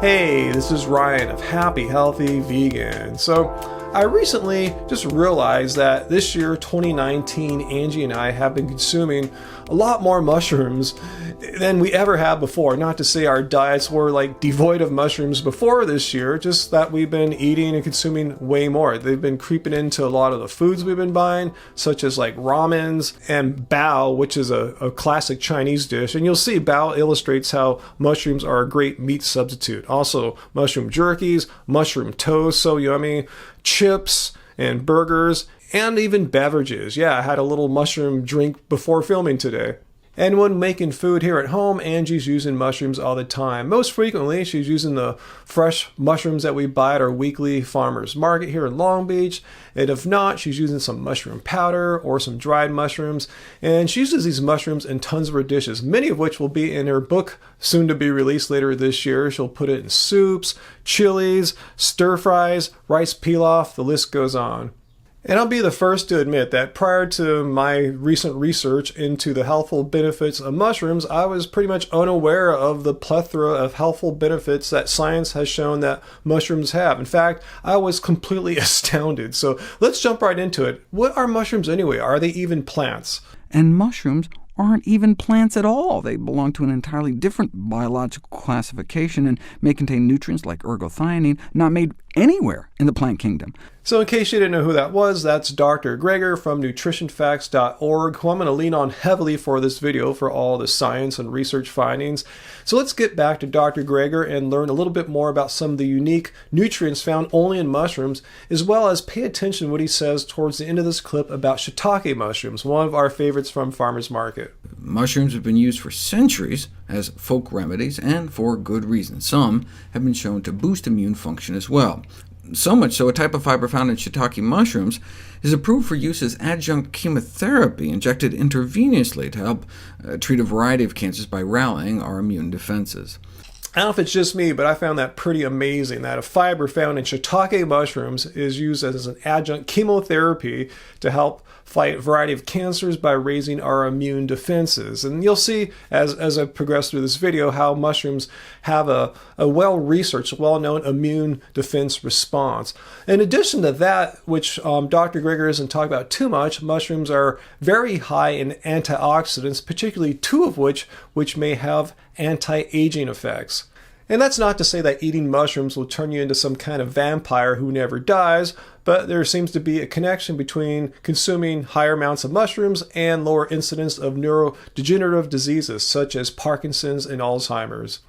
Hey, this is Ryan of Happy Healthy Vegan. So I recently just realized that this year, 2019, Angie and I have been consuming a lot more mushrooms than we ever have before. Not to say our diets were like devoid of mushrooms before this year, just that we've been eating and consuming way more. They've been creeping into a lot of the foods we've been buying, such as like ramens and bao, which is a classic Chinese dish. And you'll see bao illustrates how mushrooms are a great meat substitute. Also, mushroom jerkies, mushroom toast, so yummy, chips and burgers, and even beverages. Yeah, I had a little mushroom drink before filming today. And when making food here at home, Angie's using mushrooms all the time. Most frequently, she's using the fresh mushrooms that we buy at our weekly farmer's market here in Long Beach. And if not, she's using some mushroom powder or some dried mushrooms. And she uses these mushrooms in tons of her dishes, many of which will be in her book soon to be released later this year. She'll put it in soups, chilies, stir fries, rice pilaf, the list goes on. And I'll be the first to admit that prior to my recent research into the healthful benefits of mushrooms, I was pretty much unaware of the plethora of healthful benefits that science has shown that mushrooms have. In fact, I was completely astounded. So let's jump right into it. What are mushrooms anyway? Are they even plants? And mushrooms aren't even plants at all. They belong to an entirely different biological classification and may contain nutrients like ergothioneine, not made anywhere in the plant kingdom. So in case you didn't know who that was, that's Dr. Greger from nutritionfacts.org, who I'm going to lean on heavily for this video for all the science and research findings. So let's get back to Dr. Greger and learn a little bit more about some of the unique nutrients found only in mushrooms, as well as pay attention to what he says towards the end of this clip about shiitake mushrooms, one of our favorites from Farmer's Market. Mushrooms have been used for centuries as folk remedies, and for good reason. Some have been shown to boost immune function as well. So much so, a type of fiber found in shiitake mushrooms is approved for use as adjunct chemotherapy, injected intravenously to help treat a variety of cancers by rallying our immune defenses. I don't know if it's just me, but I found that pretty amazing, that a fiber found in shiitake mushrooms is used as an adjunct chemotherapy to help fight a variety of cancers by raising our immune defenses. And you'll see as I progress through this video how mushrooms have a well-researched, well-known immune defense response. In addition to that, which Dr. Greger isn't talking about too much, mushrooms are very high in antioxidants, particularly two of which may have anti-aging effects. And that's not to say that eating mushrooms will turn you into some kind of vampire who never dies, but there seems to be a connection between consuming higher amounts of mushrooms and lower incidence of neurodegenerative diseases such as Parkinson's and Alzheimer's.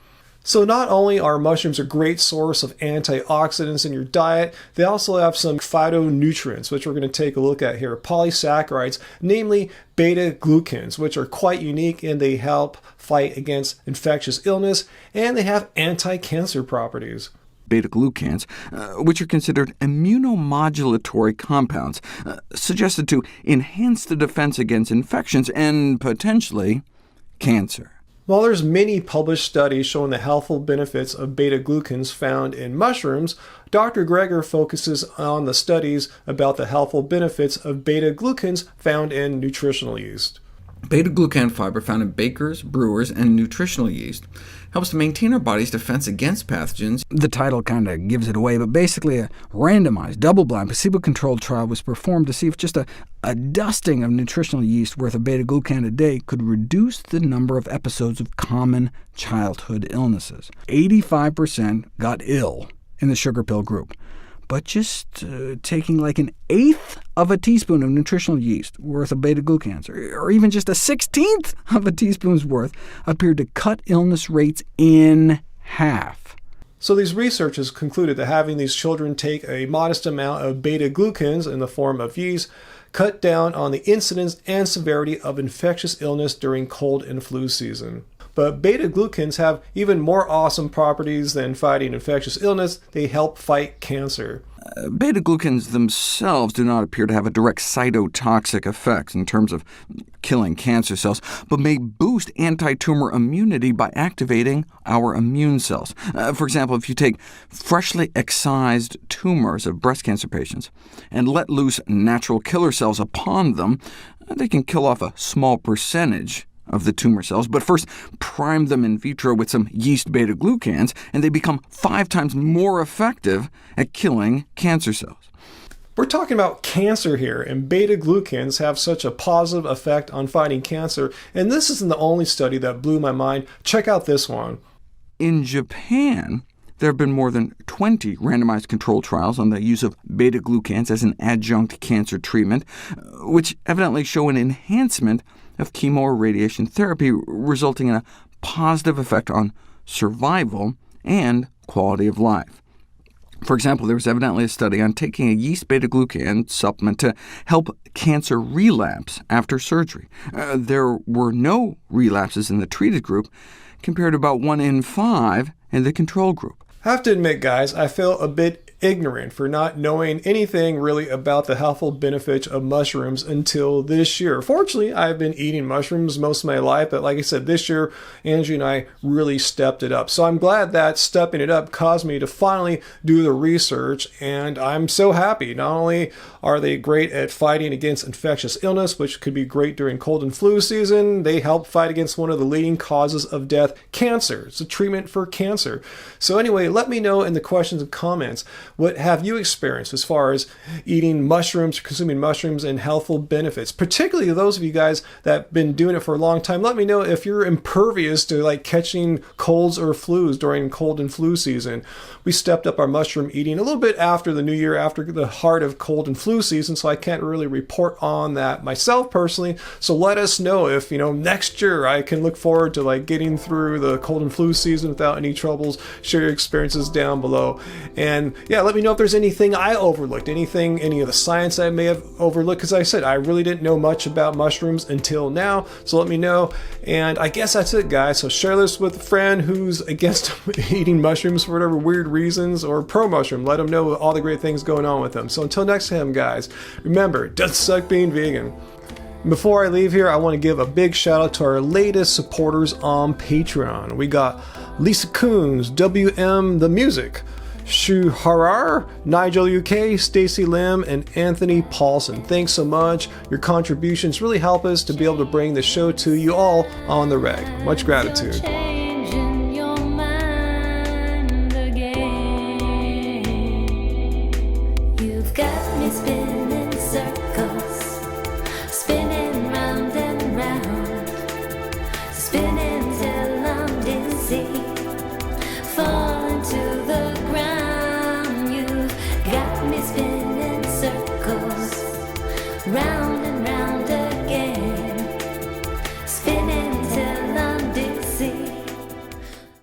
So not only are mushrooms a great source of antioxidants in your diet, they also have some phytonutrients, which we're going to take a look at here, polysaccharides, namely beta-glucans, which are quite unique and they help fight against infectious illness, and they have anti-cancer properties. Beta-glucans, which are considered immunomodulatory compounds, suggested to enhance the defense against infections and potentially cancer. While there's many published studies showing the healthful benefits of beta-glucans found in mushrooms, Dr. Greger focuses on the studies about the healthful benefits of beta-glucans found in nutritional yeast. Beta-glucan fiber found in bakers, brewers, and nutritional yeast helps to maintain our body's defense against pathogens. The title kind of gives it away, but basically a randomized, double-blind, placebo-controlled trial was performed to see if just a dusting of nutritional yeast worth of beta-glucan a day could reduce the number of episodes of common childhood illnesses. 85% got ill in the sugar pill group, but just taking like an eighth of a teaspoon of nutritional yeast worth of beta-glucans, or even just a 16th of a teaspoon's worth, appeared to cut illness rates in half. So these researchers concluded that having these children take a modest amount of beta-glucans in the form of yeast cut down on the incidence and severity of infectious illness during cold and flu season. But beta-glucans have even more awesome properties than fighting infectious illness. They help fight cancer. Beta-glucans themselves do not appear to have a direct cytotoxic effect in terms of killing cancer cells, but may boost anti-tumor immunity by activating our immune cells. For example, if you take freshly excised tumors of breast cancer patients and let loose natural killer cells upon them, they can kill off a small percentage of the tumor cells, but first prime them in vitro with some yeast beta-glucans, and they become 5 times more effective at killing cancer cells. We're talking about cancer here, and beta-glucans have such a positive effect on fighting cancer, and this isn't the only study that blew my mind. Check out this one. In Japan, there have been more than 20 randomized controlled trials on the use of beta-glucans as an adjunct cancer treatment, which evidently show an enhancement of chemo or radiation therapy, resulting in a positive effect on survival and quality of life. For example, there was evidently a study on taking a yeast beta-glucan supplement to help cancer relapse after surgery. There were no relapses in the treated group, compared to about 1 in 5 in the control group. I have to admit, guys, I feel a bit ignorant for not knowing anything really about the healthful benefits of mushrooms until this year. Fortunately, I've been eating mushrooms most of my life, but like I said, this year, Angie and I really stepped it up. So I'm glad that stepping it up caused me to finally do the research, and I'm so happy. Not only are they great at fighting against infectious illness, which could be great during cold and flu season, they help fight against one of the leading causes of death, cancer. It's a treatment for cancer. So anyway, let me know in the questions and comments, what have you experienced as far as eating mushrooms, consuming mushrooms, and healthful benefits? Particularly those of you guys that have been doing it for a long time, let me know if you're impervious to catching colds or flus during cold and flu season. We stepped up our mushroom eating a little bit after the new year, after the heart of cold and flu season, so I can't really report on that myself personally. So let us know if, next year I can look forward to getting through the cold and flu season without any troubles. Share your experiences down below. And yeah, let me know if there's anything I overlooked, any of the science I may have overlooked, because I said I really didn't know much about mushrooms until now, so let me know. And I guess that's it, guys. So share this with a friend who's against eating mushrooms for whatever weird reasons, or pro-mushroom. Let them know all the great things going on with them. So until next time, guys, remember, it doesn't suck being vegan. Before I leave here, I want to give a big shout out to our latest supporters on Patreon. We got Lisa Coons, WM The Music, Shu Harar, Nigel UK, Stacy Lim, and Anthony Paulson. Thanks so much. Your contributions really help us to be able to bring the show to you all on the reg. Much gratitude. Spinning till I'm dizzy.